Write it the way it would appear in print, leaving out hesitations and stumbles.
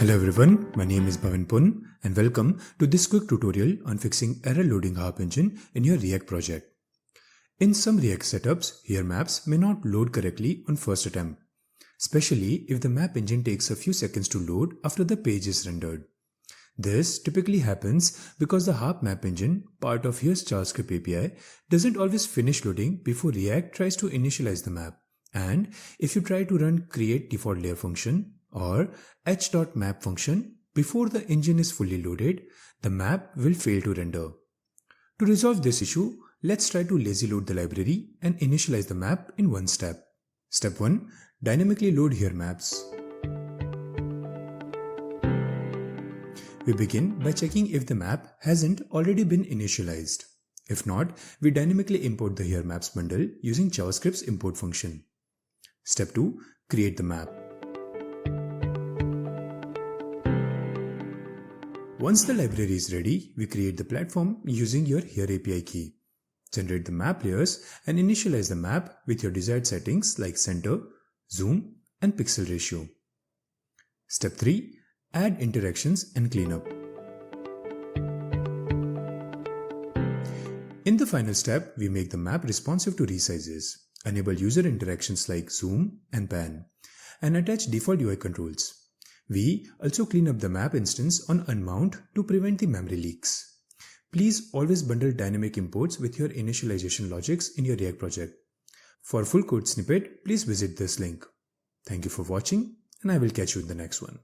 Hello everyone, my name is Bhavin Pun and welcome to this quick tutorial on fixing error loading HARP engine in your React project. In some React setups, here maps may not load correctly on first attempt, especially if the map engine takes a few seconds to load after the page is rendered. This typically happens because the HARP map engine, part of here's JavaScript API, doesn't always finish loading before React tries to initialize the map. And if you try to run create default layer function or h.map function before the engine is fully loaded, the map will fail to render. To resolve this issue, let's try to lazy load the library and initialize the map in one step. Step 1. Dynamically load here maps. We begin by checking if the map hasn't already been initialized. If not, we dynamically import the here maps bundle using JavaScript's import function. Step 2. Create the map. Once the library is ready, we create the platform using your here API key. Generate the map layers and initialize the map with your desired settings like center, zoom, and pixel ratio. Step 3. Add interactions and cleanup. In the final step, we make the map responsive to resizes, enable user interactions like zoom and pan, and attach default UI controls. We also clean up the map instance on unmount to prevent the memory leaks. Please always bundle dynamic imports with your initialization logics in your React project. For full code snippet, please visit this link. Thank you for watching, and I will catch you in the next one.